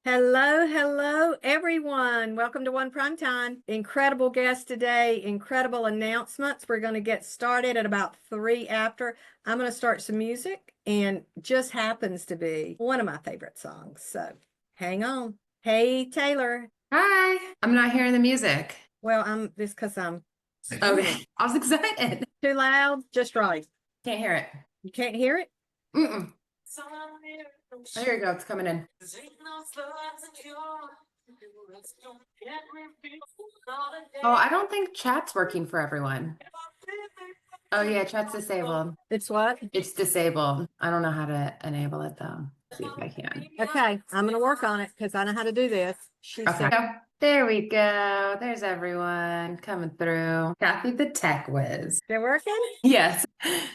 Hello, hello, everyone. Welcome to One Primetime. Incredible guest today, incredible announcements. We're going to get started at about 3 after. I'm going to start some music, and just happens to be one of my favorite songs. So hang on. Hey, Taylor. Hi, I'm not hearing the music. Well, I'm this because I'm Okay, I was excited. too loud, just right. Can't hear it. You can't hear it? Mm-mm. Oh, here you go. It's coming in. Oh, I don't think chat's working for everyone. Oh yeah, chat's disabled. It's what? It's disabled. I don't know how to enable it though. See if I can. Okay, I'm going to work on it because I know how to do this. She Okay. said, There we go. There's everyone coming through. Kathy the tech whiz. they're working? Yes.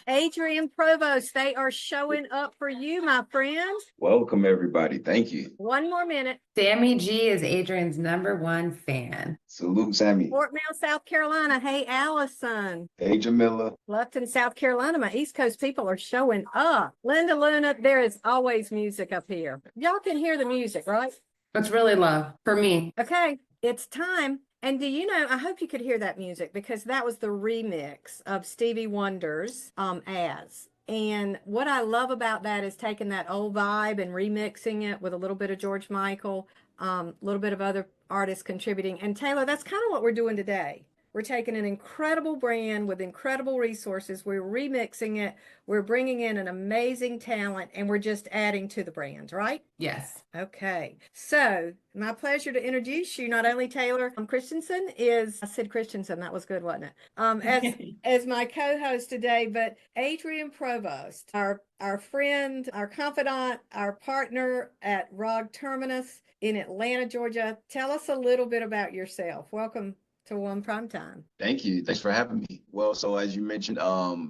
Adrian, Provost, they are showing up for you, my friend. Welcome, everybody. Thank you. One more minute. Sammy G is Adrian's #1 fan. Salute, Sammy. Fort Mill, South Carolina. Hey, Allison. Hey, Jamila. Lufton, South Carolina. My East Coast people are showing up. Linda Luna, there is always music up here. Y'all can hear the music, right? It's really low for me. Okay, it's time. And do you know, I hope you could hear that music because that was the remix of Stevie Wonder's As. And what I love about that is taking that old vibe and remixing it with a little bit of George Michael, a little bit of other artists contributing. And Taylor, that's kind of what we're doing today. We're taking an incredible brand with incredible resources. We're remixing it. We're bringing in an amazing talent and we're just adding to the brand, right? Yes. Okay. So my pleasure to introduce you, not only Taylor Christensen I said Christensen, that was good, wasn't it? As my co-host today, but Adrian Provost, our friend, our confidant, our partner at ROG Terminus in Atlanta, Georgia. Tell us a little bit about yourself. Welcome to One Primetime. Thank you. Thanks for having me. Well, so as you mentioned,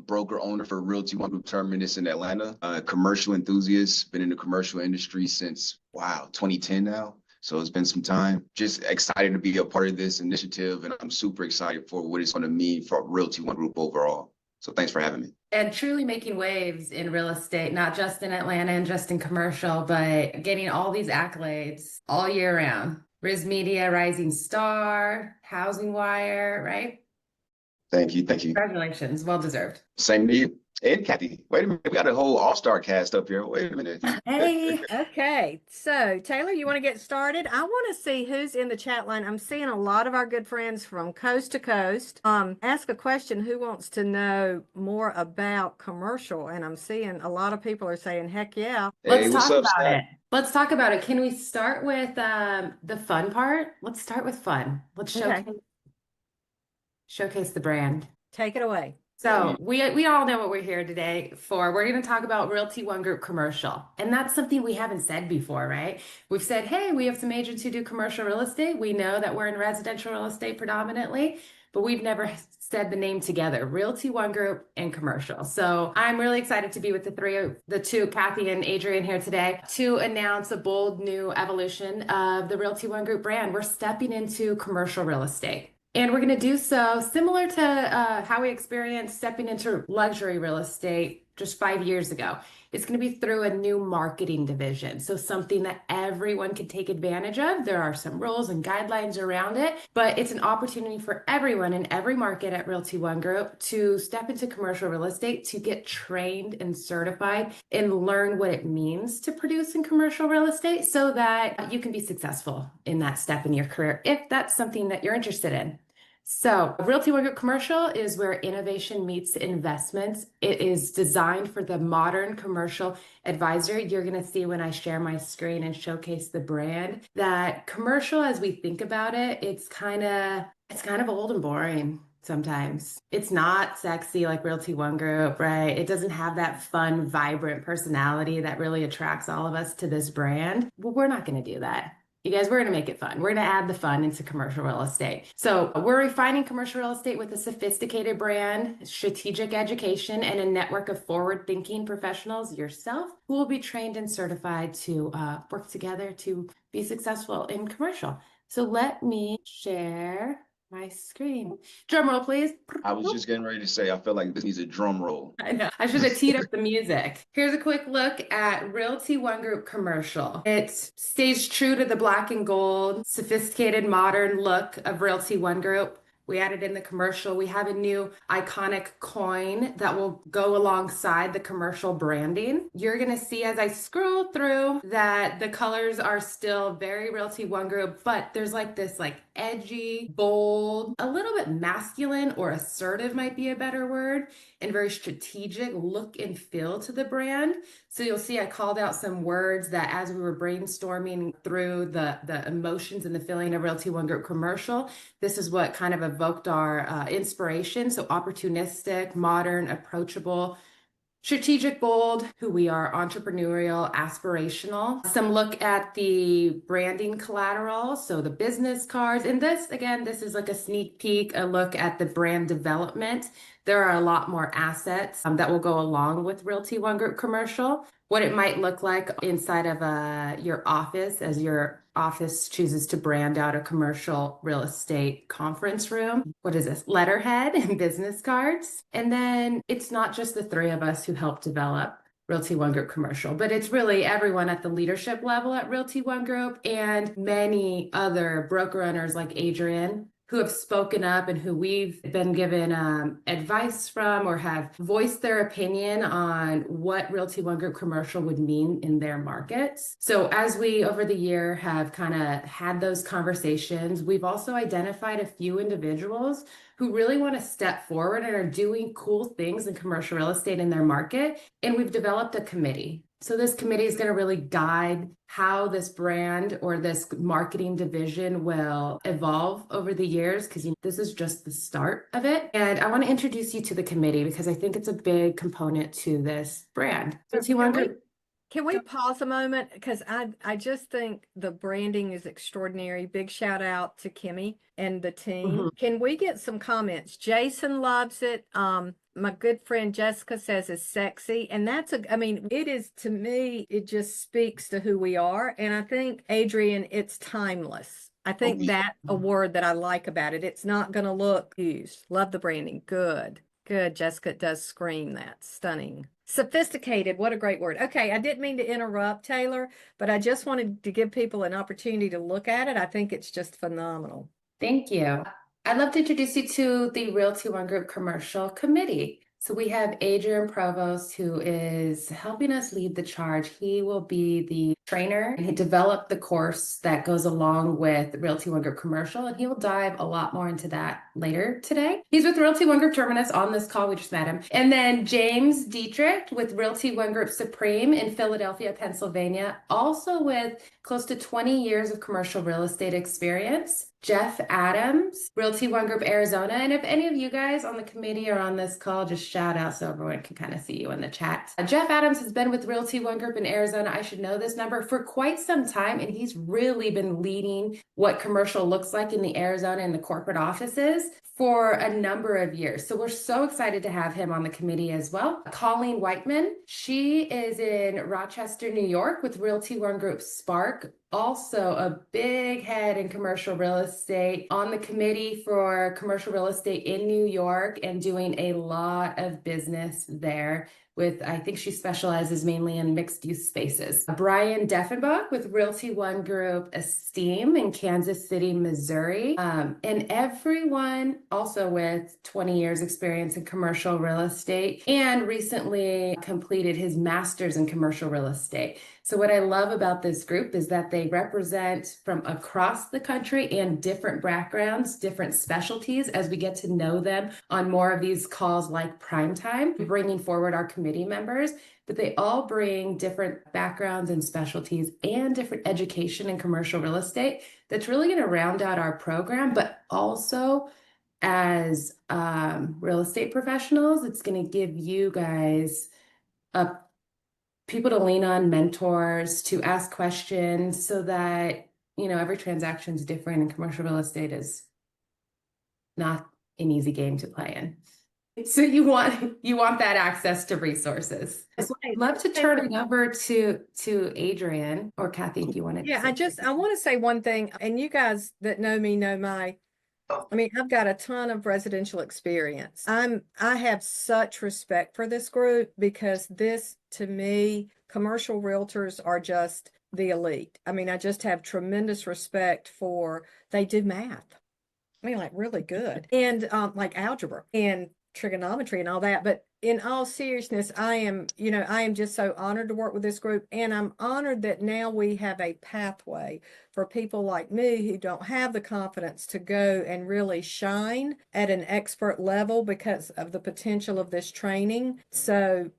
broker owner for Realty ONE Group Terminus in Atlanta, commercial enthusiast, been in the commercial industry since, 2010 now. So it's been some time. Just excited to be a part of this initiative, and I'm super excited for what it's going to mean for Realty ONE Group overall. So thanks for having me. And truly making waves in real estate, not just in Atlanta and just in commercial, but getting all these accolades all year round. Riz Media, Rising Star, Housing Wire, right? Thank you. Thank you. Congratulations. Well deserved. Same to you. And Kathy, wait a minute. We got a whole all-star cast up here. Wait a minute. Hey. Okay. So Taylor, you want to get started? I want to see who's in the chat line. I'm seeing a lot of our good friends from coast to coast. Ask a question. Who wants to know more about commercial? And I'm seeing a lot of people are saying, heck yeah. Hey, Let's what's talk up, about Scott? it. Let's talk about it. Can we start with the fun part? Let's start with fun. Let's Okay. showcase the brand. Take it away. So we all know what we're here today for. We're going to talk about Realty ONE Group commercial. And that's something we haven't said before, right? We've said, hey, we have some agents who do commercial real estate. We know that we're in residential real estate predominantly, but we've never said the name together, Realty ONE Group and commercial. So I'm really excited to be with the two, Kathy and Adrian here today to announce a bold new evolution of the Realty ONE Group brand. We're stepping into commercial real estate. And we're going to do so similar to how we experienced stepping into luxury real estate just 5 years ago. It's going to be through a new marketing division. So something that everyone can take advantage of. There are some rules and guidelines around it, but it's an opportunity for everyone in every market at Realty ONE Group to step into commercial real estate, to get trained and certified and learn what it means to produce in commercial real estate so that you can be successful in that step in your career if that's something that you're interested in. So Realty ONE Group Commercial is where innovation meets investments. It is designed for the modern commercial advisor. You're going to see when I share my screen and showcase the brand that commercial, as we think about it, it's kind of old and boring. Sometimes it's not sexy like Realty ONE Group, right? It doesn't have that fun, vibrant personality that really attracts all of us to this brand. Well, we're not going to do that. You guys, we're going to make it fun. We're going to add the fun into commercial real estate. So we're refining commercial real estate with a sophisticated brand, strategic education, and a network of forward-thinking professionals, yourself, who will be trained and certified to work together to be successful in commercial. So let me share My screen. Drum roll, please. I was just getting ready to say, I feel like this needs a drum roll. I know. I should have teed up the music. Here's a quick look at Realty ONE Group commercial. It stays true to the black and gold, sophisticated, modern look of Realty ONE Group. We added in the commercial. We have a new iconic coin that will go alongside the commercial branding. You're going to see as I scroll through that the colors are still very Realty ONE Group, but there's like this like edgy, bold, a little bit masculine or assertive might be a better word, and very strategic look and feel to the brand. So you'll see I called out some words that as we were brainstorming through the emotions and the feeling of Realty ONE Group commercial, this is what kind of evoked our inspiration. So opportunistic, modern, approachable, strategic, bold, who we are, entrepreneurial, aspirational. Some look at the branding collateral, so the business cards. And this, again, this is like a sneak peek, a look at the brand development. There are a lot more assets that will go along with Realty ONE Group commercial. What it might look like inside of your office as your office chooses to brand out a commercial real estate conference room. What is this? Letterhead and business cards. And then it's not just the three of us who help develop Realty ONE Group commercial, but it's really everyone at the leadership level at Realty ONE Group and many other broker owners like Adrian who have spoken up and who we've been given advice from or have voiced their opinion on what Realty ONE Group commercial would mean in their markets. So as we over the year have kind of had those conversations, we've also identified a few individuals who really want to step forward and are doing cool things in commercial real estate in their market. And we've developed a committee. So this committee is going to really guide how this brand or this marketing division will evolve over the years, because this is just the start of it. And I want to introduce you to the committee because I think it's a big component to this brand. Can we pause a moment? Because I just think the branding is extraordinary. Big shout out to Kimmy and the team. Can we get some comments? Jason loves it. My good friend Jessica says it's sexy. And I mean, it is, to me, it just speaks to who we are. And I think, Adrian, it's timeless. I think that's a word that I like about it. It's not going to look used. Love the branding. Good. Good. Jessica, it does scream that. Stunning. Sophisticated. What a great word. Okay. I didn't mean to interrupt, Taylor, but I just wanted to give people an opportunity to look at it. I think it's just phenomenal. Thank you. I'd love to introduce you to the Realty ONE Group commercial committee. So we have Adrian Provost, who is helping us lead the charge. He will be the trainer and he developed the course that goes along with Realty ONE Group commercial, and he will dive a lot more into that later today. He's with Realty ONE Group Terminus on this call. We just met him. And then James Dietrich with Realty ONE Group Supreme in Philadelphia, Pennsylvania, also with close to 20 years of commercial real estate experience. Jeff Adams, Realty ONE Group Arizona. And if any of you guys on the committee are on this call, just shout out so everyone can kind of see you in the chat. Jeff Adams has been with Realty ONE Group in Arizona. I should know this number for quite some time. And he's really been leading what commercial looks like in the Arizona and the corporate offices for a number of years. So we're so excited to have him on the committee as well. Colleen Whiteman, she is in Rochester, New York with Realty ONE Group Spark. Also a big head in commercial real estate, on the committee for commercial real estate in New York and doing a lot of business there with, I think she specializes mainly in mixed use spaces. Brian Deffenbach with Realty ONE Group Esteem in Kansas City, Missouri. And everyone also with 20 years experience in commercial real estate and recently completed his master's in commercial real estate. So what I love about this group is that they represent from across the country and different backgrounds, different specialties as we get to know them on more of these calls like Primetime, bringing forward our committee members, but they all bring different backgrounds and specialties and different education in commercial real estate that's really going to round out our program, but also as real estate professionals, it's going to give you guys people to lean on, mentors, to ask questions so that, every transaction is different and commercial real estate is not an easy game to play in. So you want that access to resources. So I'd love to turn it over to Adrian or Kathy if you wanted to. Yeah, I want to say one thing, and you guys that know me know my I mean, I've got a ton of residential experience. I have such respect for this group because this, to me, commercial realtors are just the elite. I mean, I just have tremendous respect for they do math. I mean, like really good. And like algebra and trigonometry and all that. But in all seriousness, I am just so honored to work with this group. And I'm honored that now we have a pathway for people like me who don't have the confidence to go and really shine at an expert level because of the potential of this training. So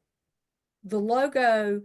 the logo,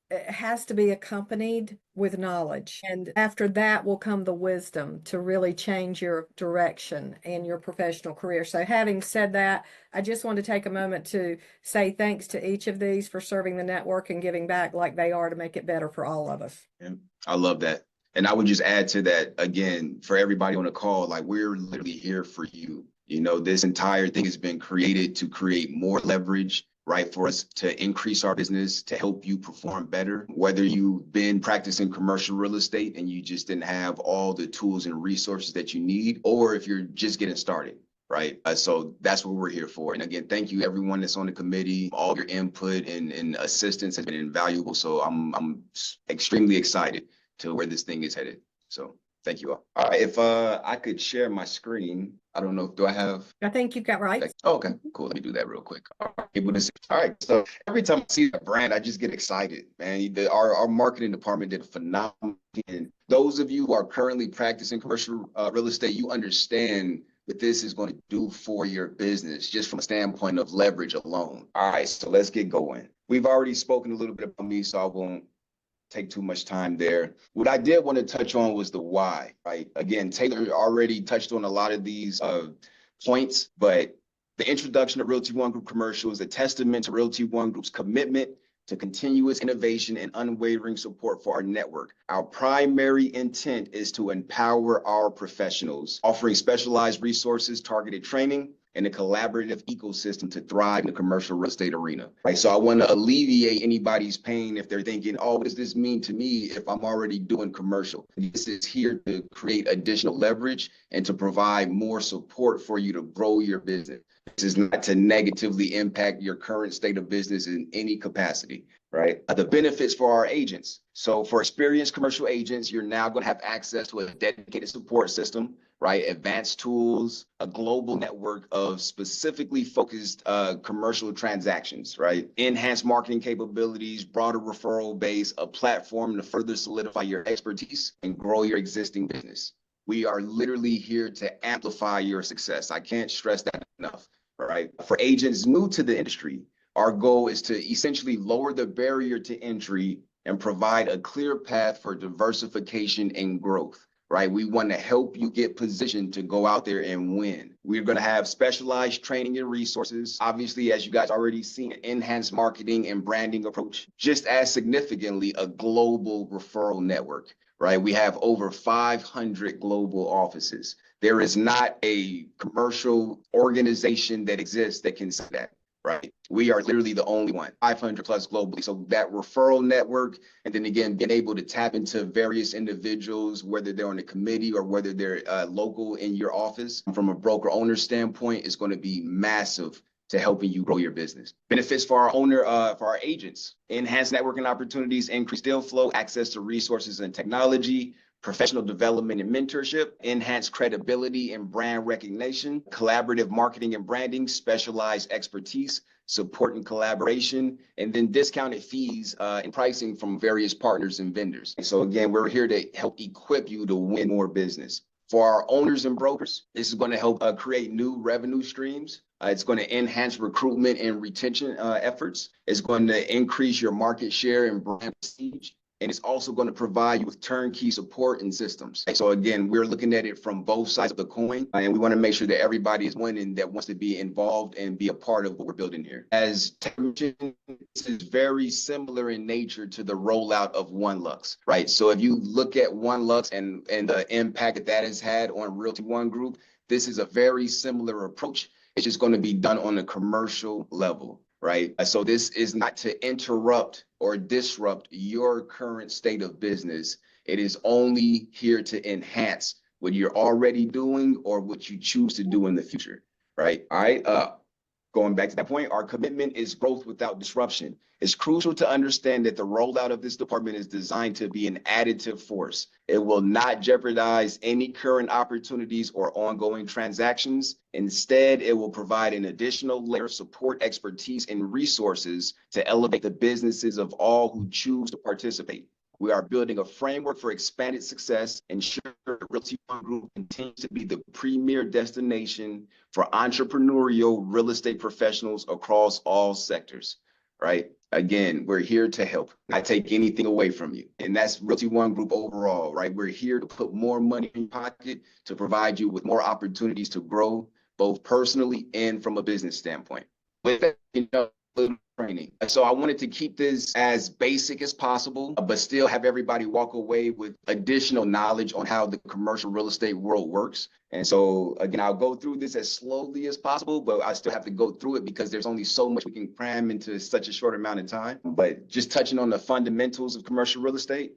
it has to be accompanied with knowledge. And after that will come the wisdom to really change your direction and your professional career. So, having said that, I just want to take a moment to say thanks to each of these for serving the network and giving back like they are to make it better for all of us. Yeah, I love that. And I would just add to that again, for everybody on the call, like we're literally here for you. You know, this entire thing has been created to create more leverage, right, for us to increase our business, to help you perform better. Whether you've been practicing commercial real estate and you just didn't have all the tools and resources that you need, or if you're just getting started. Right. So that's what we're here for. And again, thank you everyone that's on the committee. All your input and assistance has been invaluable. So I'm extremely excited to where this thing is headed. So thank you all. All right, if I could share my screen. I don't know, do I have? I think you've got right. Oh, okay, cool. Let me do that real quick. All right. So every time I see that brand, I just get excited, man. Our marketing department did a phenomenal. And those of you who are currently practicing commercial real estate, you understand what this is going to do for your business, just from a standpoint of leverage alone. All right, so let's get going. We've already spoken a little bit about me, so I won't take too much time there. What I did want to touch on was the why, right? Again, Taylor already touched on a lot of these points, but the introduction of Realty ONE Group Commercial is a testament to Realty ONE Group's commitment to continuous innovation and unwavering support for our network. Our primary intent is to empower our professionals, offering specialized resources, targeted training, and a collaborative ecosystem to thrive in the commercial real estate arena. Right. So I want to alleviate anybody's pain if they're thinking, oh, what does this mean to me if I'm already doing commercial? This is here to create additional leverage and to provide more support for you to grow your business. This is not to negatively impact your current state of business in any capacity. Right. The benefits for our agents. So for experienced commercial agents, you're now going to have access to a dedicated support system, right? Advanced tools, a global network of specifically focused commercial transactions, right? Enhanced marketing capabilities, broader referral base, a platform to further solidify your expertise and grow your existing business. We are literally here to amplify your success. I can't stress that enough, right? For agents new to the industry, our goal is to essentially lower the barrier to entry and provide a clear path for diversification and growth, right? We want to help you get positioned to go out there and win. We're going to have specialized training and resources. Obviously, as you guys already seen, enhanced marketing and branding approach, just as significantly, a global referral network, right? We have over 500 global offices. There is not a commercial organization that exists that can say that. Right. We are literally the only one, 500 plus globally. So that referral network, and then again, being able to tap into various individuals, whether they're on the committee or whether they're local in your office, from a broker owner standpoint, is going to be massive to helping you grow your business. Benefits for our agents, enhanced networking opportunities, increased deal flow, access to resources and technology, professional development and mentorship, enhanced credibility and brand recognition, collaborative marketing and branding, specialized expertise, support and collaboration, and then discounted fees and pricing from various partners and vendors. So again, we're here to help equip you to win more business. For our owners and brokers, this is going to help create new revenue streams. It's going to enhance recruitment and retention efforts. It's going to increase your market share and brand prestige. And it's also going to provide you with turnkey support and systems. So again, we're looking at it from both sides of the coin, and we want to make sure that everybody is winning that wants to be involved and be a part of what we're building here. As mentioned, this is very similar in nature to the rollout of One Lux, right? So if you look at One Lux and the impact that that has had on Realty ONE Group, this is a very similar approach. It's just going to be done on a commercial level. Right. So this is not to interrupt or disrupt your current state of business. It is only here to enhance what you're already doing or what you choose to do in the future, right? All right. Going back to that point, our commitment is growth without disruption. It's crucial to understand that the rollout of this department is designed to be an additive force. It will not jeopardize any current opportunities or ongoing transactions. Instead, it will provide an additional layer of support, expertise, and resources to elevate the businesses of all who choose to participate. We are building a framework for expanded success, ensure Realty ONE Group continues to be the premier destination for entrepreneurial real estate professionals across all sectors, right? Again, we're here to help, not take anything away from you. And that's Realty ONE Group overall, right? We're here to put more money in your pocket, to provide you with more opportunities to grow, both personally and from a business standpoint. With that, training. So I wanted to keep this as basic as possible, but still have everybody walk away with additional knowledge on how the commercial real estate world works. And so again, I'll go through this as slowly as possible, but I still have to go through it because there's only so much we can cram into such a short amount of time. But just touching on the fundamentals of commercial real estate.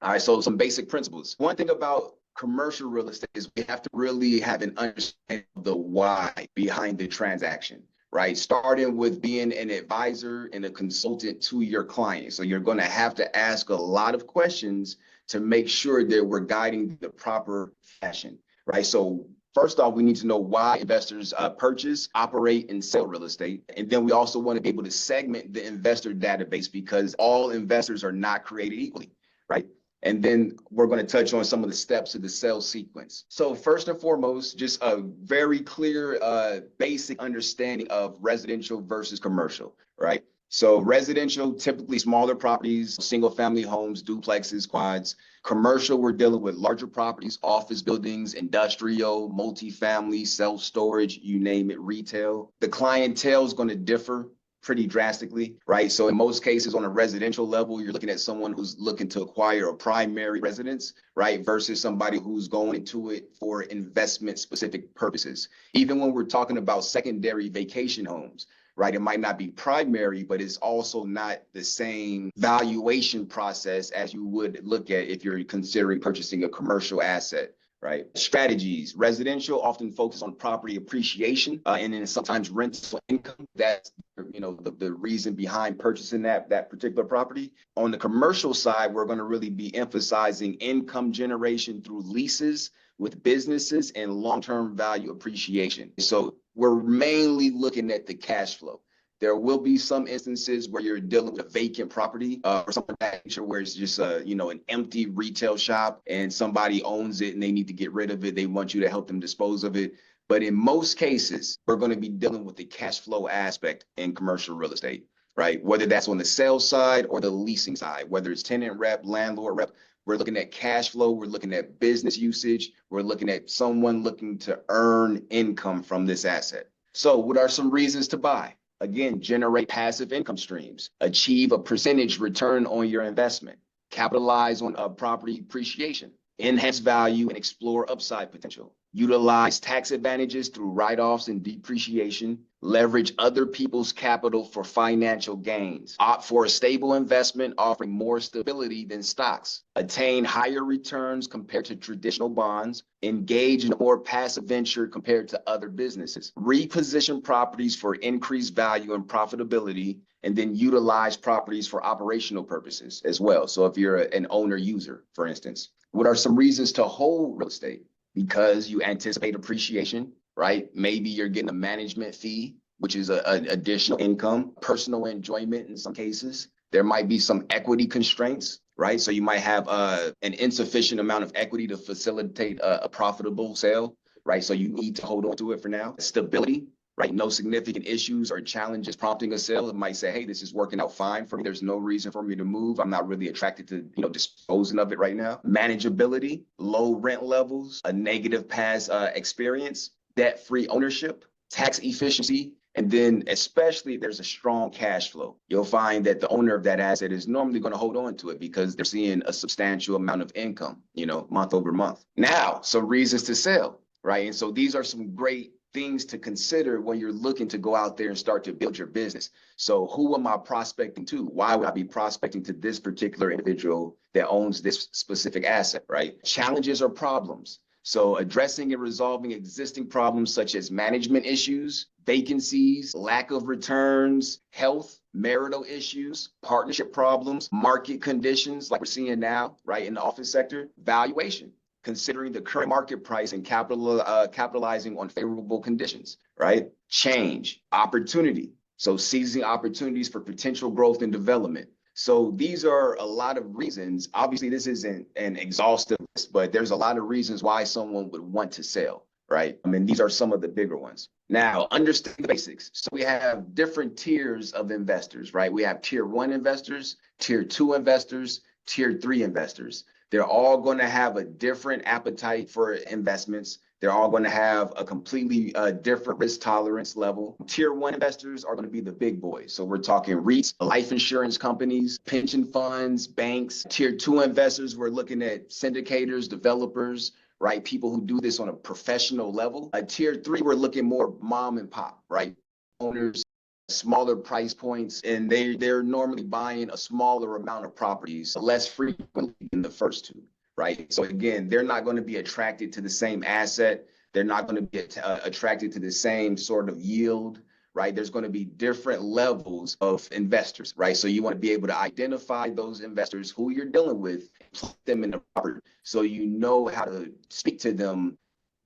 All right, so some basic principles. One thing about commercial real estate is we have to really have an understanding of the why behind the transaction, right? Starting with being an advisor and a consultant to your client. So you're going to have to ask a lot of questions to make sure that we're guiding the proper fashion, right? So first off, we need to know why investors purchase, operate, and sell real estate. And then we also want to be able to segment the investor database because all investors are not created equally, right? And then we're going to touch on some of the steps of the sales sequence. So first and foremost, just a very clear, basic understanding of residential versus commercial, right? So residential, typically smaller properties, single family homes, duplexes, quads. Commercial, we're dealing with larger properties, office buildings, industrial, multifamily, self-storage, you name it, retail. The clientele is going to differ pretty drastically, right? So in most cases on a residential level, you're looking at someone who's looking to acquire a primary residence, right? Versus somebody who's going into it for investment specific purposes. Even when we're talking about secondary vacation homes, right? It might not be primary, but it's also not the same valuation process as you would look at if you're considering purchasing a commercial asset. Right. Strategies. Residential often focus on property appreciation and then sometimes rental income. That's the reason behind purchasing that particular property. On the commercial side, we're going to really be emphasizing income generation through leases with businesses and long-term value appreciation. So we're mainly looking at the cash flow. There will be some instances where you're dealing with a vacant property or something of that nature where it's just an empty retail shop and somebody owns it and they need to get rid of it. They want you to help them dispose of it. But in most cases, we're going to be dealing with the cash flow aspect in commercial real estate, right? Whether that's on the sales side or the leasing side, whether it's tenant rep, landlord rep, we're looking at cash flow. We're looking at business usage. We're looking at someone looking to earn income from this asset. So what are some reasons to buy? Again, generate passive income streams, achieve a percentage return on your investment, capitalize on property appreciation, enhance value and explore upside potential, utilize tax advantages through write-offs and depreciation, leverage other people's capital for financial gains, opt for a stable investment offering more stability than stocks, attain higher returns compared to traditional bonds, engage in a more passive venture compared to other businesses, reposition properties for increased value and profitability, and then utilize properties for operational purposes as well. So if you're an owner user, for instance, what are some reasons to hold real estate? Because you anticipate appreciation, right? Maybe you're getting a management fee, which is an additional income, personal enjoyment in some cases. There might be some equity constraints, right? So you might have an insufficient amount of equity to facilitate a profitable sale, right? So you need to hold on to it for now. Stability, right? No significant issues or challenges prompting a sale. It might say, hey, this is working out fine for me. There's no reason for me to move. I'm not really attracted to, disposing of it right now. Manageability, low rent levels, a negative past experience, debt-free ownership, tax efficiency, and then especially if there's a strong cash flow. You'll find that the owner of that asset is normally going to hold on to it because they're seeing a substantial amount of income, month over month. Now, some reasons to sell, right? And so these are some great things to consider when you're looking to go out there and start to build your business. So who am I prospecting to? Why would I be prospecting to this particular individual that owns this specific asset, right? Challenges or problems. So addressing and resolving existing problems such as management issues, vacancies, lack of returns, health, marital issues, partnership problems, market conditions like we're seeing now, right, in the office sector, valuation, considering the current market price and capitalizing on favorable conditions, right? Change, opportunity. So seizing opportunities for potential growth and development. So these are a lot of reasons. Obviously, this isn't an exhaustive list, but there's a lot of reasons why someone would want to sell, right? I mean, these are some of the bigger ones. Now, understand the basics. So we have different tiers of investors, right? We have tier 1 investors, tier 2 investors, tier 3 investors. They're all going to have a different appetite for investments. They're all going to have a completely different risk tolerance level. Tier 1 investors are going to be the big boys. So we're talking REITs, life insurance companies, pension funds, banks. Tier 2 investors, we're looking at syndicators, developers, right? People who do this on a professional level. Tier 3, we're looking more mom and pop, right? Owners, smaller price points, and they're normally buying a smaller amount of properties less frequently than the first two, right? So again, they're not going to be attracted to the same asset. They're not going to be attracted to the same sort of yield, right? There's going to be different levels of investors, right? So you want to be able to identify those investors who you're dealing with, put them in the property, so you know how to speak to them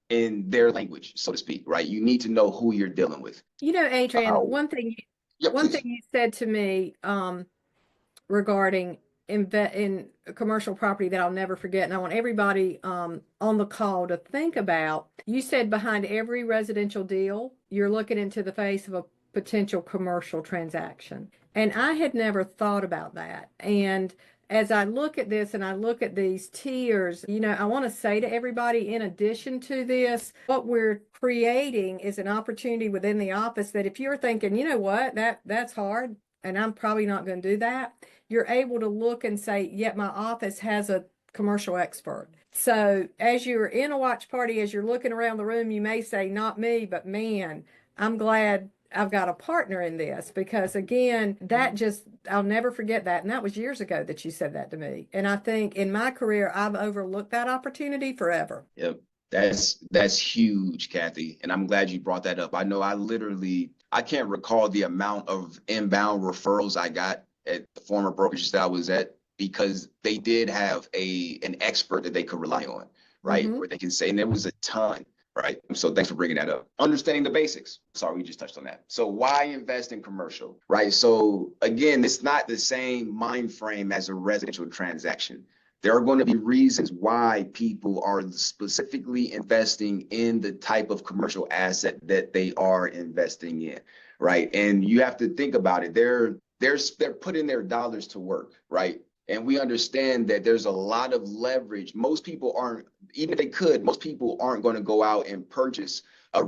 in their language, so to speak, right? You need to know who you're dealing with. You know, Adrian, Yeah, one please. thing you said to me regarding in commercial property that I'll never forget, and I want everybody on the call to think about. You said behind every residential deal, you're looking into the face of a potential commercial transaction. And I had never thought about that. And as I look at this and I look at these tiers, you know, I want to say to everybody, in addition to this, what we're creating is an opportunity within the office that if you're thinking, you know what, that's hard, and I'm probably not going to do that, you're able to look and say, yep, my office has a commercial expert. So as you're in a watch party, as you're looking around the room, you may say, not me, but man, I'm glad I've got a partner in this, because again, that just, I'll never forget that. And that was years ago that you said that to me. And I think in my career, I've overlooked that opportunity forever. Yep. That's huge, Kathy. And I'm glad you brought that up. I know I can't recall the amount of inbound referrals I got at the former brokerage that I was at, because they did have an expert that they could rely on, right? Mm-hmm. Where they can say, and there was a ton, right? So thanks for bringing that up. Understanding the basics. Sorry, we just touched on that. So why invest in commercial, right? So again, it's not the same mind frame as a residential transaction. There are going to be reasons why people are specifically investing in the type of commercial asset that they are investing in, right? And you have to think about it. They're putting their dollars to work, right? And we understand that there's a lot of leverage. Most people aren't, even if they could, most people aren't going to go out and purchase a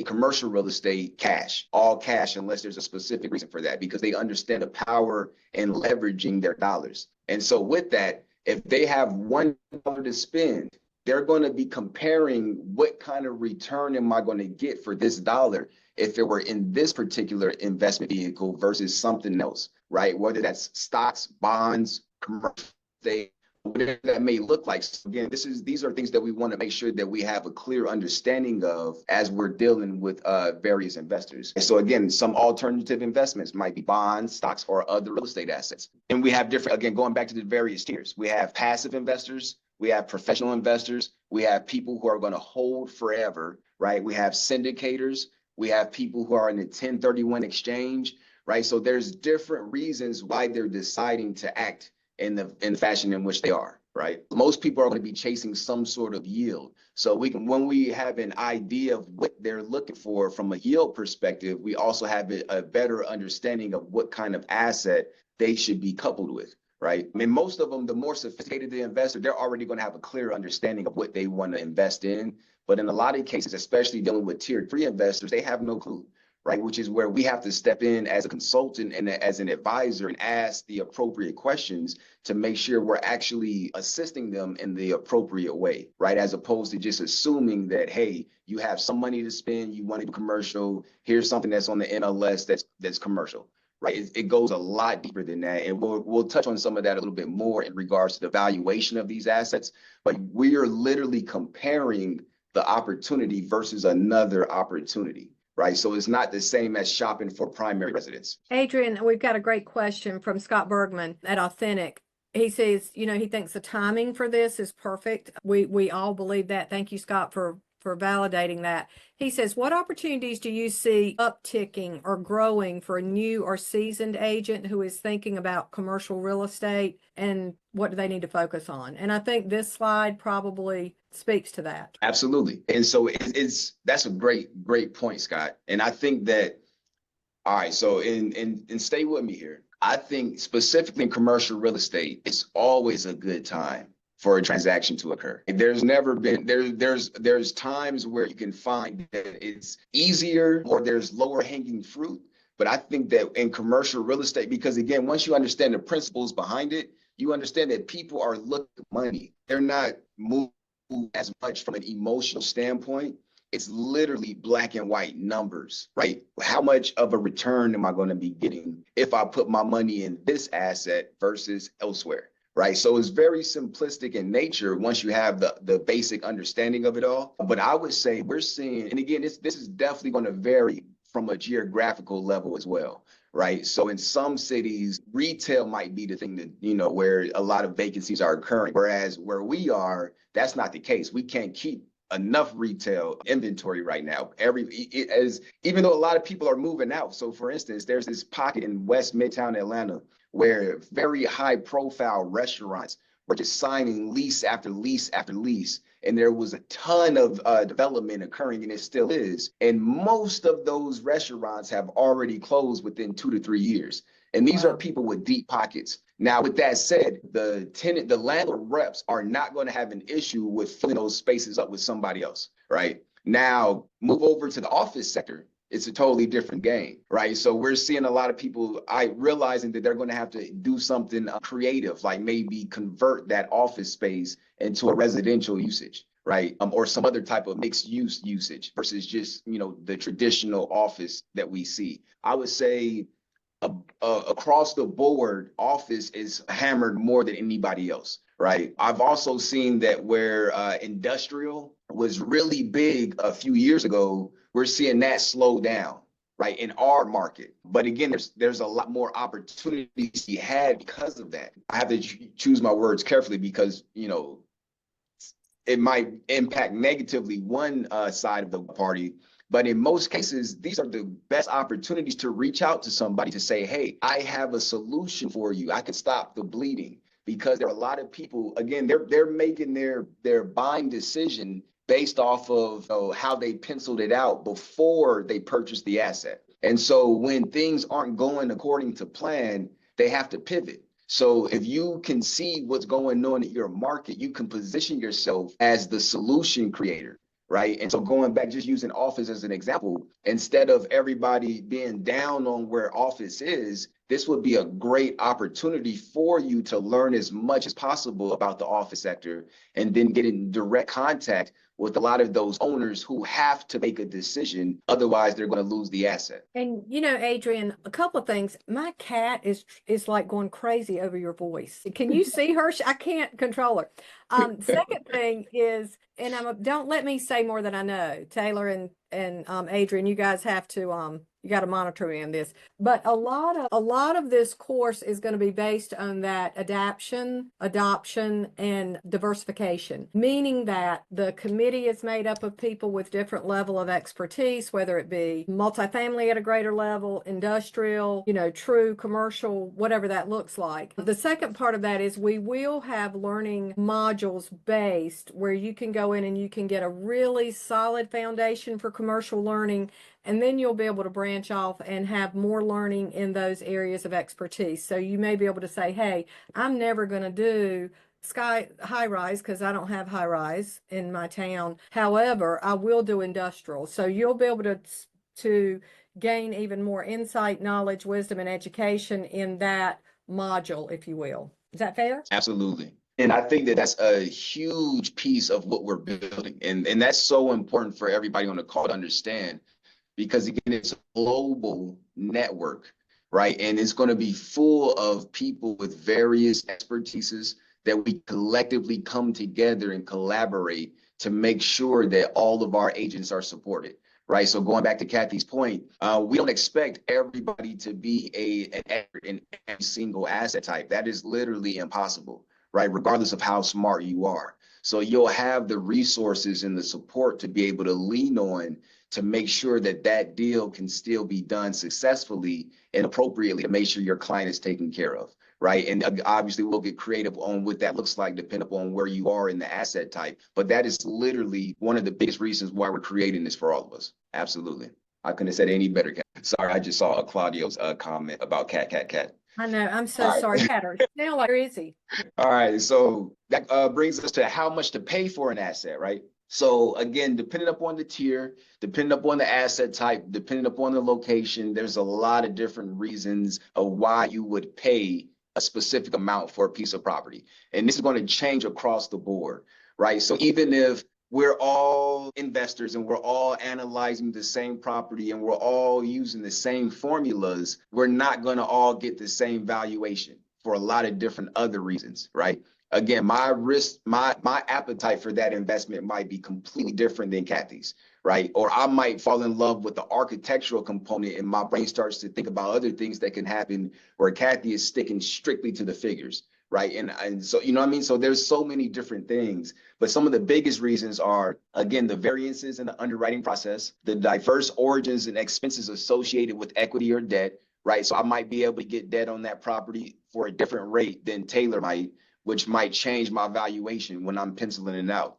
commercial real estate all cash, unless there's a specific reason for that, because they understand the power in leveraging their dollars. And so with that, if they have $1 to spend, they're going to be comparing what kind of return am I going to get for this dollar if it were in this particular investment vehicle versus something else, right? Whether that's stocks, bonds, commercial estate, whatever that may look like. So again, these are things that we want to make sure that we have a clear understanding of as we're dealing with various investors. And so again, some alternative investments might be bonds, stocks, or other real estate assets. And we have different, again, going back to the various tiers, we have passive investors, we have professional investors, we have people who are going to hold forever, right? We have syndicators, we have people who are in the 1031 exchange, right? So there's different reasons why they're deciding to act in the fashion in which they are, right? Most people are going to be chasing some sort of yield. So when we have an idea of what they're looking for from a yield perspective, we also have a better understanding of what kind of asset they should be coupled with, right? I mean, most of them, the more sophisticated the investor, they're already going to have a clear understanding of what they want to invest in. But in a lot of cases, especially dealing with tier 3 investors, they have no clue, right? Which is where we have to step in as a consultant and as an advisor and ask the appropriate questions to make sure we're actually assisting them in the appropriate way, right? As opposed to just assuming that, hey, you have some money to spend, you want to do commercial, here's something that's on the MLS that's commercial, right? It goes a lot deeper than that. And we'll touch on some of that a little bit more in regards to the valuation of these assets. But we are literally comparing the opportunity versus another opportunity, right? So it's not the same as shopping for primary residence. Adrian, we've got a great question from Scott Bergman at Authentic. He says, he thinks the timing for this is perfect. We all believe that. Thank you, Scott, for validating that. He says, what opportunities do you see upticking or growing for a new or seasoned agent who is thinking about commercial real estate, and what do they need to focus on? And I think this slide probably speaks to that. Absolutely. And so that's a great point, Scott. And I think that, all right, so and stay with me here. I think specifically in commercial real estate, it's always a good time for a transaction to occur. There's never been there's times where you can find that it's easier or there's lower hanging fruit. But I think that in commercial real estate, because again, once you understand the principles behind it, you understand that people are looking at money. They're not moved as much from an emotional standpoint. It's literally black and white numbers, right? How much of a return am I going to be getting if I put my money in this asset versus elsewhere? Right. So it's very simplistic in nature once you have the basic understanding of it all. But I would say we're seeing, and again, this is definitely going to vary from a geographical level as well. Right. So in some cities, retail might be the thing that, where a lot of vacancies are occurring. Whereas where we are, that's not the case. We can't keep enough retail inventory right now. Even though a lot of people are moving out. So for instance, there's this pocket in West Midtown Atlanta where very high profile restaurants were just signing lease after lease after lease. And there was a ton of development occurring, and it still is. And most of those restaurants have already closed within 2 to 3 years. And these are people with deep pockets. Now, with that said, the landlord reps are not going to have an issue with filling those spaces up with somebody else, right? Now, move over to the office sector. It's a totally different game, right? So we're seeing a lot of people realizing that they're going to have to do something creative, like maybe convert that office space into a residential usage, right? Or some other type of mixed use usage versus just, the traditional office that we see. I would say across the board, office is hammered more than anybody else, right? I've also seen that where industrial was really big a few years ago, we're seeing that slow down, right, in our market. But again, there's a lot more opportunities to be had because of that. I have to choose my words carefully because, it might impact negatively one side of the party. But in most cases, these are the best opportunities to reach out to somebody to say, hey, I have a solution for you. I can stop the bleeding. Because there are a lot of people, again, they're making their buying decision based off of how they penciled it out before they purchased the asset. And so when things aren't going according to plan, they have to pivot. So if you can see what's going on in your market, you can position yourself as the solution creator. Right. And so going back, just using office as an example, instead of everybody being down on where office is, this would be a great opportunity for you to learn as much as possible about the office sector and then get in direct contact with a lot of those owners who have to make a decision. Otherwise, they're going to lose the asset. And Adrian, a couple of things. My cat is like going crazy over your voice. Can you see her? I can't control her. Second thing is, and don't let me say more than I know. Taylor and Adrian, you guys have to you got to monitor me on this. But a lot of this course is going to be based on that adoption, and diversification, meaning that the committee is made up of people with different level of expertise, whether it be multifamily at a greater level, industrial, true commercial, whatever that looks like. The second part of that is we will have learning modules based where you can go in and you can get a really solid foundation for commercial learning. And then you'll be able to branch off and have more learning in those areas of expertise. So you may be able to say, hey, I'm never going to do high rise because I don't have high rise in my town. However, I will do industrial. So you'll be able to gain even more insight, knowledge, wisdom, and education in that module, if you will. Is that fair? Absolutely. And I think that that's a huge piece of what we're building. And that's so important for everybody on the call to understand. Because again, it's a global network, right? And it's going to be full of people with various expertises that we collectively come together and collaborate to make sure that all of our agents are supported. Right. So going back to Kathy's point, we don't expect everybody to be an expert in every single asset type. That is literally impossible, right? Regardless of how smart you are. So you'll have the resources and the support to be able to lean on to make sure that that deal can still be done successfully and appropriately to make sure your client is taken care of. Right. And obviously we'll get creative on what that looks like, depending upon where you are in the asset type. But that is literally one of the biggest reasons why we're creating this for all of us. Absolutely. I couldn't have said it any better. Sorry, I just saw Claudio's comment about cat. I know. I'm so All right. sorry, Pattern. Now, like, easy. All right. So that brings us to how much to pay for an asset, right? So again, depending upon the tier, depending upon the asset type, depending upon the location, there's a lot of different reasons of why you would pay a specific amount for a piece of property. And this is going to change across the board, right? So even if we're all investors and we're all analyzing the same property and we're all using the same formulas, we're not going to all get the same valuation for a lot of different other reasons, right? Again, my risk, my appetite for that investment might be completely different than Kathy's, right? Or I might fall in love with the architectural component and my brain starts to think about other things that can happen where Kathy is sticking strictly to the figures, right? And so, you know what I mean? So there's so many different things, but some of the biggest reasons are, again, the variances in the underwriting process, the diverse origins and expenses associated with equity or debt, right? So I might be able to get debt on that property for a different rate than Taylor might, which might change my valuation when I'm penciling it out.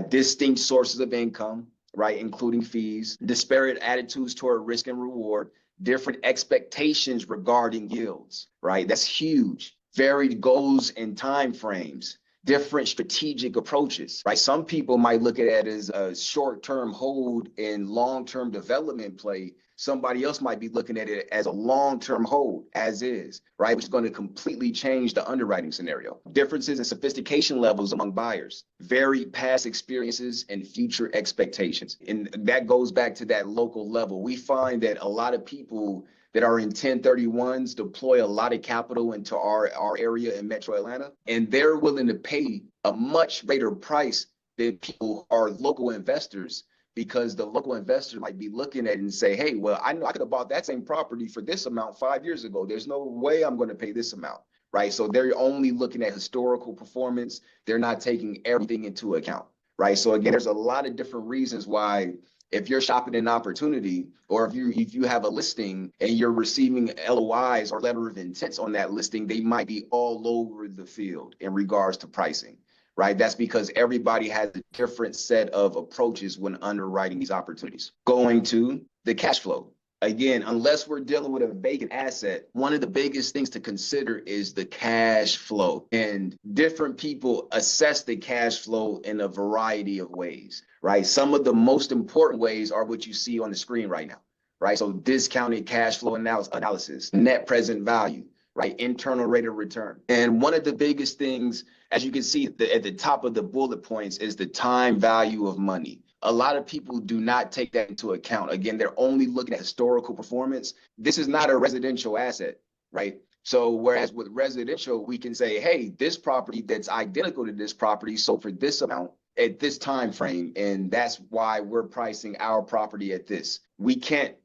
Distinct sources of income, right, including fees, disparate attitudes toward risk and reward, different expectations regarding yields, right? That's huge. Varied goals and time frames, different strategic approaches, right? Some people might look at it as a short-term hold and long-term development play. Somebody else might be looking at it as a long-term hold, as is, right? Which is going to completely change the underwriting scenario. Differences in sophistication levels among buyers, varied past experiences and future expectations. And that goes back to that local level. We find that a lot of people that are in 1031s deploy a lot of capital into our area in Metro Atlanta, and they're willing to pay a much greater price than people who are local investors, because the local investor might be looking at it and say, hey, well, I know I could have bought that same property for this amount 5 years ago. There's no way I'm going to pay this amount, right? So they're only looking at historical performance. They're not taking everything into account, right? So again, there's a lot of different reasons why, if you're shopping an opportunity, or if you have a listing and you're receiving LOIs or letter of intents on that listing, they might be all over the field in regards to pricing, right? That's because everybody has a different set of approaches when underwriting these opportunities. Going to the cash flow. Again, unless we're dealing with a vacant asset, one of the biggest things to consider is the cash flow. And different people assess the cash flow in a variety of ways, right? Some of the most important ways are what you see on the screen right now, right? So discounted cash flow analysis, net present value, right? Internal rate of return. And one of the biggest things, as you can see at the top of the bullet points, is the time value of money. A lot of people do not take that into account. Again, they're only looking at historical performance. This is not a residential asset, right? So whereas with residential, we can say, hey, this property that's identical to this property sold for this amount at this time frame, and that's why we're pricing our property at this. We can't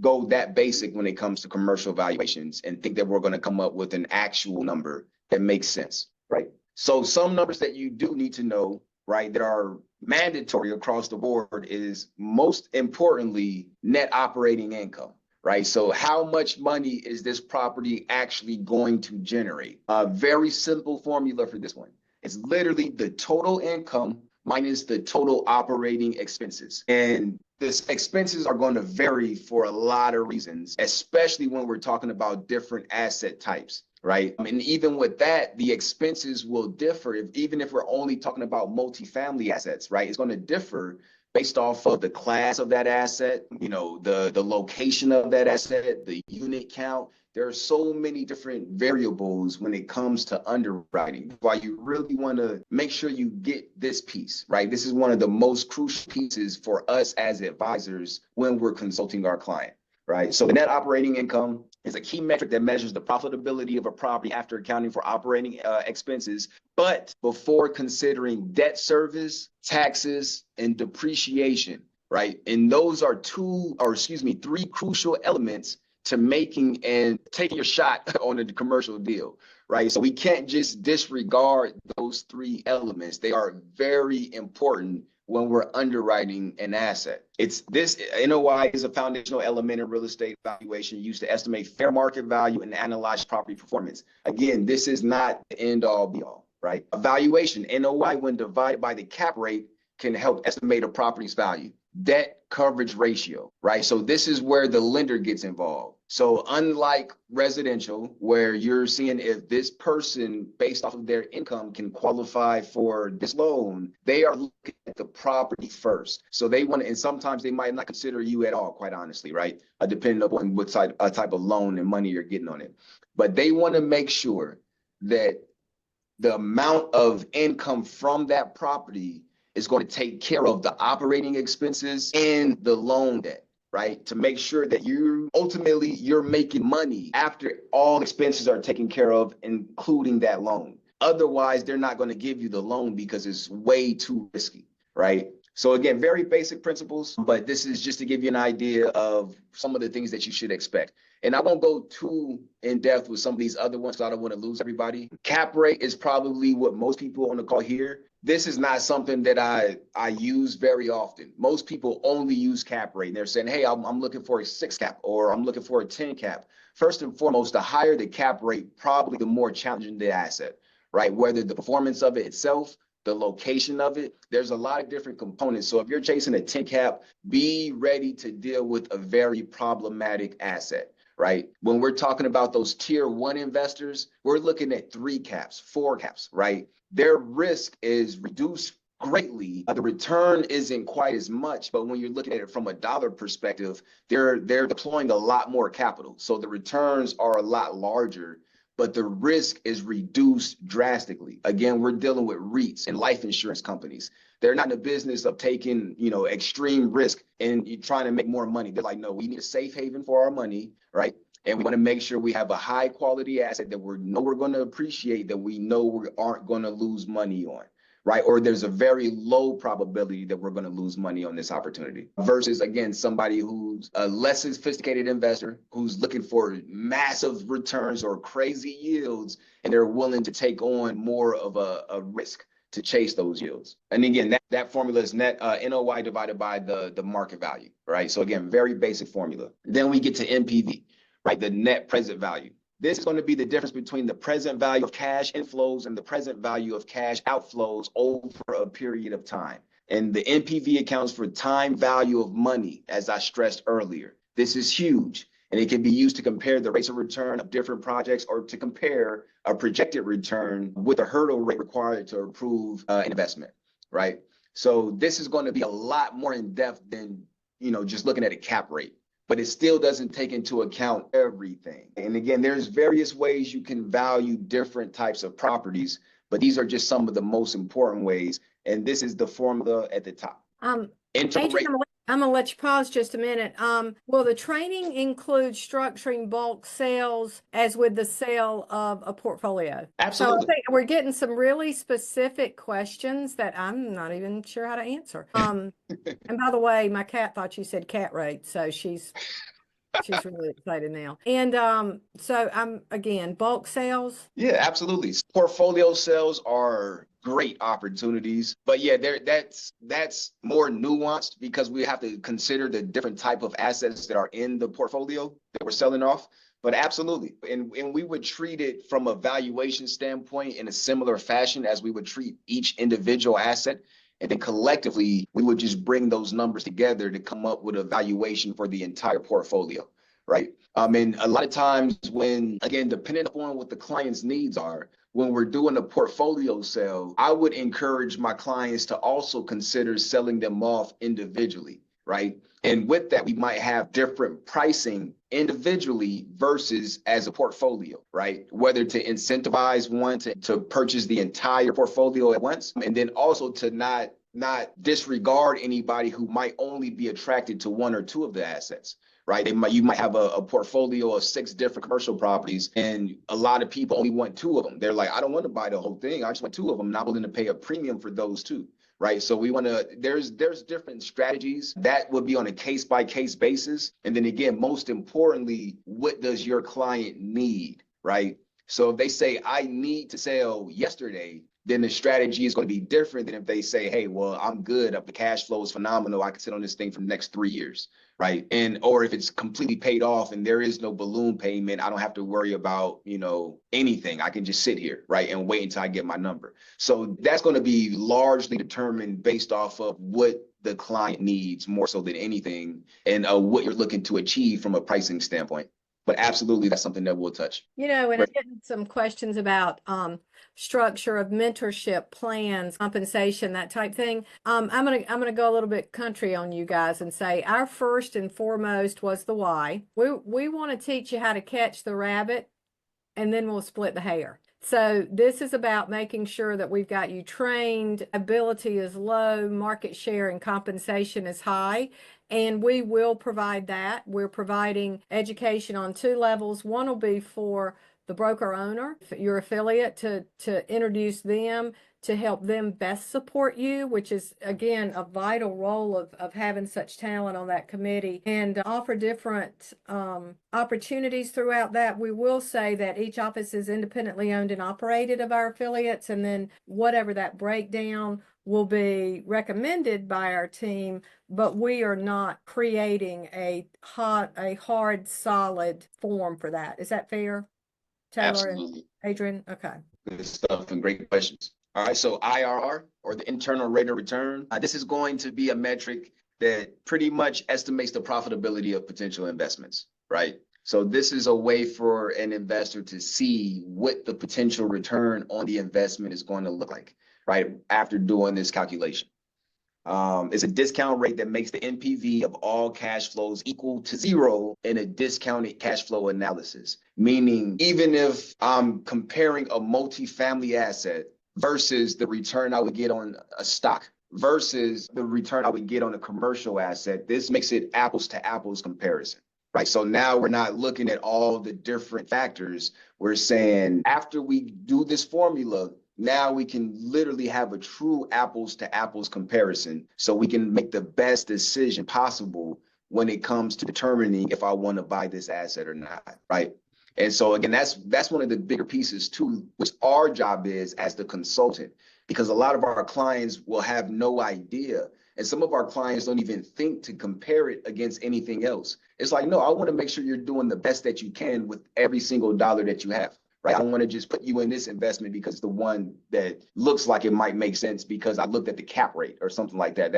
go that basic when it comes to commercial valuations and think that we're going to come up with an actual number that makes sense, right? So some numbers that you do need to know, right, that are mandatory across the board is, most importantly, net operating income, right? So how much money is this property actually going to generate? A very simple formula for this one. It's literally the total income minus the total operating expenses. And these expenses are going to vary for a lot of reasons, especially when we're talking about different asset types, right? And even with that, the expenses will differ. Even if we're only talking about multifamily assets, right? It's going to differ based off of the class of that asset, you know, the location of that asset, the unit count. There are so many different variables when it comes to underwriting. Why you really want to make sure you get this piece, right? This is one of the most crucial pieces for us as advisors when we're consulting our client, right? So the net operating income is a key metric that measures the profitability of a property after accounting for operating expenses, but before considering debt service, taxes, and depreciation, right? And those are three crucial elements to making and taking a shot on a commercial deal, right? So we can't just disregard those three elements. They are very important when we're underwriting an asset. It's this NOI is a foundational element in real estate valuation used to estimate fair market value and analyze property performance. Again, this is not the end all be all, right? A valuation, NOI, when divided by the cap rate, can help estimate a property's value. Debt coverage ratio, right? So this is where the lender gets involved. So unlike residential, where you're seeing if this person, based off of their income, can qualify for this loan, they are looking at the property first. So they want to, and sometimes they might not consider you at all, quite honestly, right? Depending upon what type of loan and money you're getting on it. But they want to make sure that the amount of income from that property is going to take care of the operating expenses and the loan debt, right? To make sure that you're making money after all expenses are taken care of, including that loan. Otherwise, they're not going to give you the loan because it's way too risky, right? So again, very basic principles, but this is just to give you an idea of some of the things that you should expect. And I won't go too in depth with some of these other ones, so I don't want to lose everybody. Cap rate is probably what most people on the call hear. This is not something that I use very often. Most people only use cap rate. And they're saying, hey, I'm looking for a 6 cap or I'm looking for a 10 cap. First and foremost, the higher the cap rate, probably the more challenging the asset, right? Whether the performance of it itself, the location of it, there's a lot of different components. So if you're chasing a 10 cap, be ready to deal with a very problematic asset, right? When we're talking about those tier 1 investors, we're looking at 3 caps, 4 caps, right? Their risk is reduced greatly. The return isn't quite as much, but when you're looking at it from a dollar perspective, they're deploying a lot more capital. So the returns are a lot larger, but the risk is reduced drastically. Again, we're dealing with REITs and life insurance companies. They're not in the business of taking, extreme risk and trying to make more money. They're like, no, we need a safe haven for our money, right? And we want to make sure we have a high quality asset that we know we're going to appreciate, that we know we aren't going to lose money on, right? Or there's a very low probability that we're going to lose money on this opportunity versus, again, somebody who's a less sophisticated investor who's looking for massive returns or crazy yields, and they're willing to take on more of a risk to chase those yields. And again, that formula is net NOI divided by the market value, right? So again, very basic formula. Then we get to NPV, right? The net present value. This is going to be the difference between the present value of cash inflows and the present value of cash outflows over a period of time. And the NPV accounts for time value of money, as I stressed earlier. This is huge, and it can be used to compare the rates of return of different projects or to compare a projected return with a hurdle rate required to approve an investment, right? So this is going to be a lot more in depth than, just looking at a cap rate. But it still doesn't take into account everything. And again, there's various ways you can value different types of properties, but these are just some of the most important ways. And this is the formula at the top. Adrian, I'm gonna let you pause just a minute. Will the training include structuring bulk sales as with the sale of a portfolio? Absolutely. So I think we're getting some really specific questions that I'm not even sure how to answer. And by the way, my cat thought you said cat rate, so she's really excited now. And so again, bulk sales. Yeah, absolutely. Portfolio sales are great opportunities, but yeah, that's more nuanced because we have to consider the different type of assets that are in the portfolio that we're selling off. But absolutely, and we would treat it from a valuation standpoint in a similar fashion as we would treat each individual asset. And then collectively, we would just bring those numbers together to come up with a valuation for the entire portfolio, right? And a lot of times when, again, depending upon what the client's needs are, when we're doing a portfolio sale, I would encourage my clients to also consider selling them off individually, right? And with that, we might have different pricing individually versus as a portfolio, right? Whether to incentivize one to purchase the entire portfolio at once, and then also to not disregard anybody who might only be attracted to one or two of the assets, right? You might have a portfolio of 6 different commercial properties, and a lot of people only want 2 of them. They're like, I don't want to buy the whole thing. I just want 2 of them. Not willing to pay a premium for those 2. Right. So we want to, there's different strategies that would be on a case by case basis. And then again, most importantly, what does your client need? Right. So if they say, I need to sell yesterday, then the strategy is going to be different than if they say, hey, well, I'm good. The cash flow is phenomenal. I can sit on this thing for the next 3 years. Right. And or if it's completely paid off and there is no balloon payment, I don't have to worry about, anything. I can just sit here, right, and wait until I get my number. So that's going to be largely determined based off of what the client needs more so than anything, and what you're looking to achieve from a pricing standpoint. But absolutely, that's something that we'll touch. And I'm getting some questions about structure of mentorship plans, compensation, that type thing. I'm gonna go a little bit country on you guys and say our first and foremost was the why. We want to teach you how to catch the rabbit, and then we'll split the hair. So this is about making sure that we've got you trained, ability is low, market share and compensation is high, and we will provide that. We're providing education on 2 levels. One will be for the broker owner, your affiliate, to introduce them, to help them best support you, which is, again, a vital role of having such talent on that committee, and offer different opportunities throughout that. We will say that each office is independently owned and operated of our affiliates, and then whatever that breakdown will be recommended by our team, but we are not creating a hard, solid form for that. Is that fair, Taylor? Absolutely. And Adrian? Okay. Good stuff and great questions. All right, so IRR, or the internal rate of return, this is going to be a metric that pretty much estimates the profitability of potential investments, right? So this is a way for an investor to see what the potential return on the investment is going to look like, right, after doing this calculation. It's a discount rate that makes the NPV of all cash flows equal to 0 in a discounted cash flow analysis. Meaning, even if I'm comparing a multifamily asset versus the return I would get on a stock versus the return I would get on a commercial asset, this makes it apples to apples comparison. Right. So now we're not looking at all the different factors. We're saying after we do this formula, now we can literally have a true apples to apples comparison, so we can make the best decision possible when it comes to determining if I want to buy this asset or not, right? And so again, that's one of the bigger pieces too, which our job is as the consultant, because a lot of our clients will have no idea. And some of our clients don't even think to compare it against anything else. It's like, no, I want to make sure you're doing the best that you can with every single dollar that you have. Right. I don't want to just put you in this investment because it's the one that looks like it might make sense because I looked at the cap rate or something like that.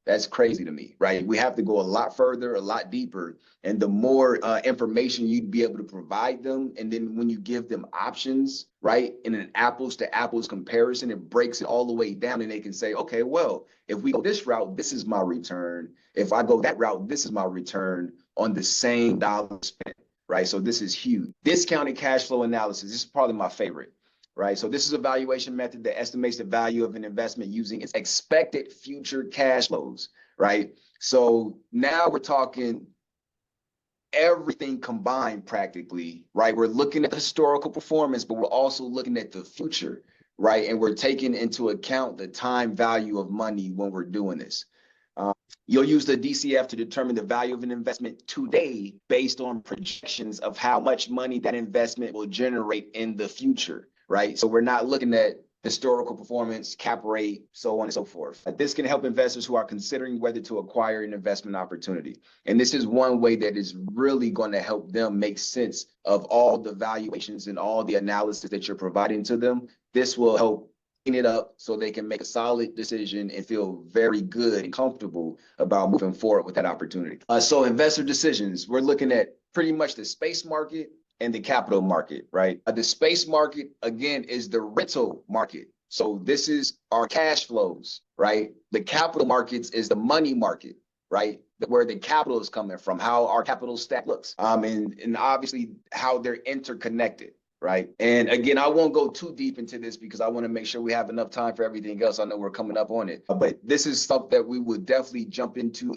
That's crazy to me. Right. We have to go a lot further, a lot deeper. And the more information you'd be able to provide them. And then when you give them options, right, in an apples to apples comparison, it breaks it all the way down and they can say, OK, well, if we go this route, this is my return. If I go that route, this is my return on the same dollar spent. Right. So this is huge. Discounted cash flow analysis. This is probably my favorite. Right. So this is a valuation method that estimates the value of an investment using its expected future cash flows. Right. So now we're talking everything combined practically. Right. We're looking at the historical performance, but we're also looking at the future. Right. And we're taking into account the time value of money when we're doing this. You'll use the DCF to determine the value of an investment today based on projections of how much money that investment will generate in the future, right? So we're not looking at historical performance, cap rate, so on and so forth. This can help investors who are considering whether to acquire an investment opportunity. And this is one way that is really going to help them make sense of all the valuations and all the analysis that you're providing to them. This will help it up so they can make a solid decision and feel very good and comfortable about moving forward with that opportunity. So investor decisions, we're looking at pretty much the space market and the capital market, right? The space market, again, is the rental market. So this is our cash flows, right? The capital markets is the money market, right? Where the capital is coming from, how our capital stack looks, and obviously how they're interconnected. right? And again, I won't go too deep into this because I want to make sure we have enough time for everything else. I know we're coming up on it, but this is stuff that we would definitely jump into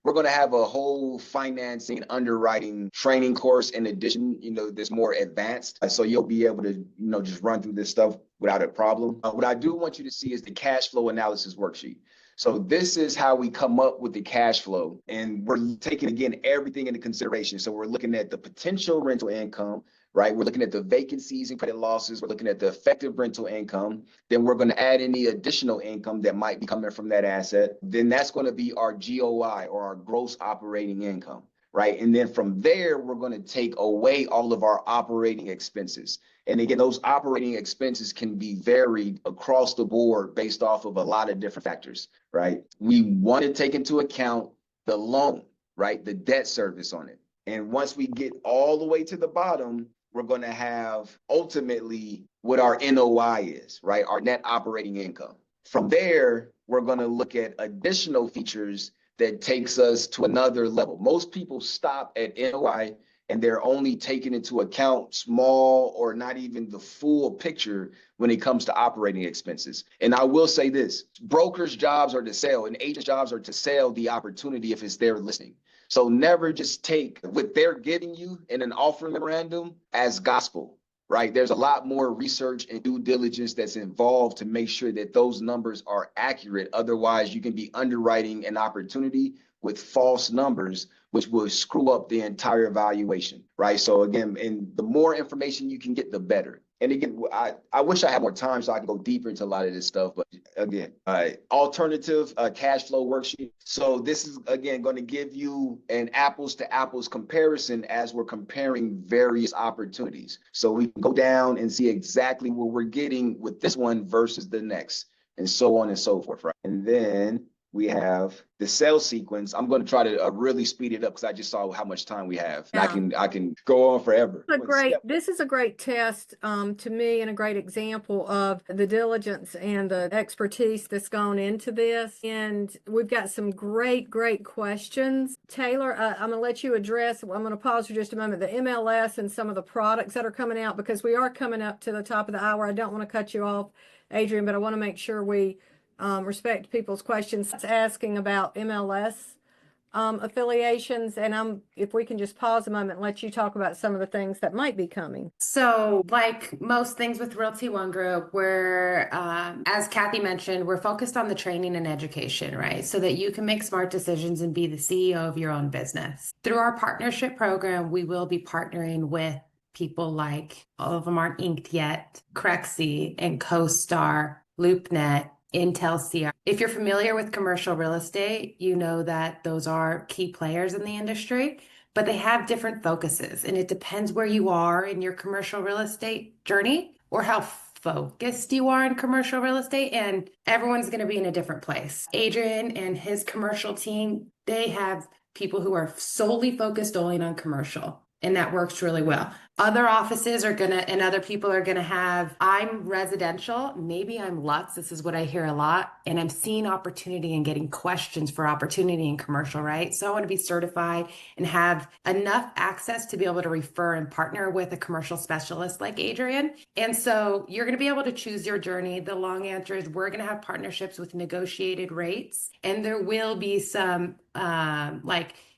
we're going to have a whole financing underwriting training course in addition, that's more advanced. So you'll be able to, just run through this stuff without a problem. What I do want you to see is the cash flow analysis worksheet. So this is how we come up with the cash flow. And we're taking, again, everything into consideration. So we're looking at the potential rental income, right? We're looking at the vacancies and credit losses. We're looking at the effective rental income. Then we're going to add any additional income that might be coming from that asset. Then that's going to be our GOI, or our gross operating income, right? And then from there, we're going to take away all of our operating expenses. And again, those operating expenses can be varied across the board based off of a lot of different factors, right? We want to take into account the loan, right? The debt service on it. And once we get all the way to the bottom, we're going to have ultimately what our NOI is, right? Our net operating income. From there, we're going to look at additional features that takes us to another level. Most people stop at NOI and they're only taking into account small or not even the full picture when it comes to operating expenses. And I will say this, brokers' jobs are to sell and agents' jobs are to sell the opportunity if it's there listening. So never just take what they're giving you in an offering memorandum as gospel, right? There's a lot more research and due diligence that's involved to make sure that those numbers are accurate. Otherwise, you can be underwriting an opportunity with false numbers, which will screw up the entire valuation, right? So again, and the more information you can get, the better. And again, I wish I had more time so I can go deeper into a lot of this stuff. But again, alternative cash flow worksheet. So this is, again, going to give you an apples to apples comparison as we're comparing various opportunities. So we can go down and see exactly what we're getting with this one versus the next, and so on and so forth, right? And then we have the sales sequence. I'm going to try to really speed it up because I just saw how much time we have. Yeah. I can go on forever. This is a great test to me, and a great example of the diligence and the expertise that's gone into this. And we've got some great questions. Taylor, I'm going to let you address, I'm going to pause for just a moment, the MLS and some of the products that are coming out, because we are coming up to the top of the hour. I don't want to cut you off, Adrian, but I want to make sure we respect people's questions. It's asking about MLS affiliations, and if we can just pause a moment and let you talk about some of the things that might be coming. So, like most things with Realty ONE Group, we're, as Kathy mentioned, we're focused on the training and education, right? So that you can make smart decisions and be the CEO of your own business. Through our partnership program, we will be partnering with people like, all of them aren't inked yet, Crexi and CoStar, LoopNet, Intel CR. If you're familiar with commercial real estate, you know that those are key players in the industry, but they have different focuses, and it depends where you are in your commercial real estate journey or how focused you are in commercial real estate, and everyone's going to be in a different place. Adrian and his commercial team, they have people who are solely focused only on commercial, and that works really well. Other offices are and other people are gonna have, I'm residential, maybe I'm Lutz, this is what I hear a lot, and I'm seeing opportunity and getting questions for opportunity in commercial, right? So I want to be certified and have enough access to be able to refer and partner with a commercial specialist like Adrian. And so you're gonna be able to choose your journey. The long answer is we're gonna have partnerships with negotiated rates, and there will be some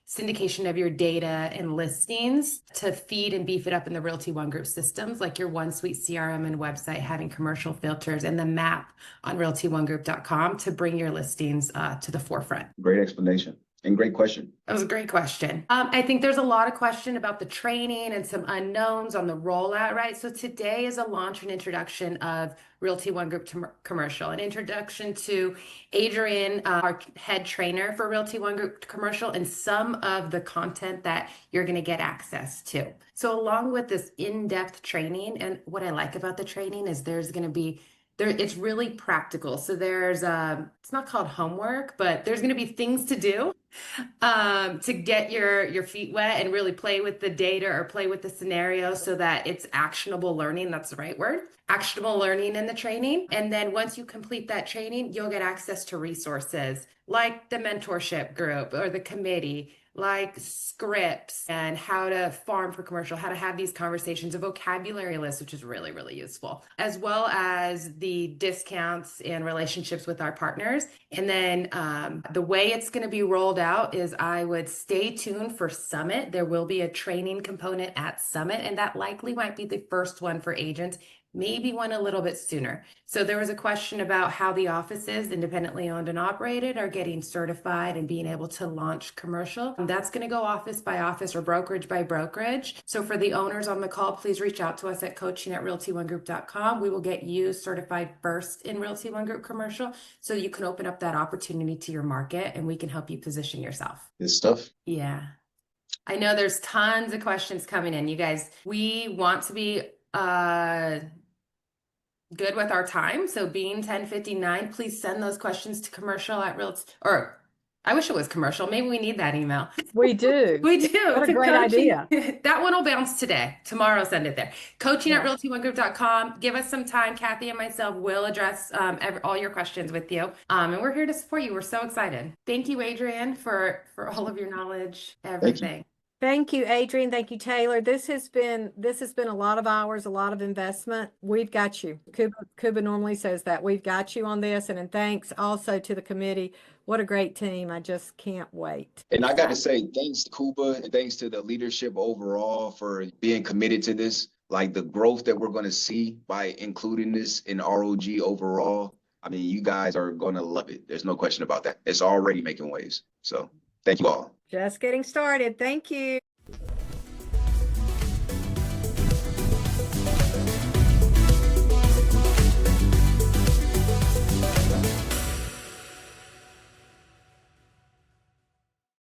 syndication of your data and listings to feed and beef it up in the Realty ONE Group systems, like your OneSuite CRM and website having commercial filters, and the map on realtyonegroup.com to bring your listings to the forefront. Great explanation and great question. That was a great question. I think there's a lot of question about the training and some unknowns on the rollout, right? So today is a launch and introduction of Realty ONE Group Commercial, an introduction to Adrian, our head trainer for Realty ONE Group Commercial, and some of the content that you're going to get access to. So along with this in-depth training, and what I like about the training is there's going to be it's really practical. So there's it's not called homework, but there's going to be things to do to get your feet wet and really play with the data or play with the scenario so that it's actionable learning. That's the right word. Actionable learning in the training. And then once you complete that training, you'll get access to resources like the mentorship group or the committee, like scripts and how to farm for commercial, how to have these conversations, a vocabulary list, which is really, really useful, as well as the discounts and relationships with our partners. And then the way it's going to be rolled out is I would stay tuned for Summit. There will be a training component at Summit, and that likely might be the first one for agents, maybe one a little bit sooner. So there was a question about how the offices, independently owned and operated, are getting certified and being able to launch commercial. That's going to go office by office or brokerage by brokerage. So for the owners on the call, please reach out to us at coaching@realtyonegroup.com. We will get you certified first in Realty One Group commercial so you can open up that opportunity to your market and we can help you position yourself. Good stuff. Yeah. I know there's tons of questions coming in. You guys, we want to be good with our time. So being 10:59, please send those questions to commercial@realty, or I wish it was commercial. Maybe we need that email. We do. We do. What a To great coaching- idea. That one will bounce today. Tomorrow, send it there. Coaching Yeah. at realtyonegroup.com. Give us some time. Kathy and myself will address all your questions with you. And we're here to support you. We're so excited. Thank you, Adrian, for all of your knowledge, everything. Thank you, Adrian. Thank you, Taylor. This has been a lot of hours, a lot of investment. We've got you. Kuba normally says that. We've got you on this. And thanks also to the committee. What a great team. I just can't wait. And I got to say, thanks to Kuba and thanks to the leadership overall for being committed to this. Like the growth that we're going to see by including this in ROG overall. I mean, you guys are going to love it. There's no question about that. It's already making waves. So thank you all. Just getting started. Thank you.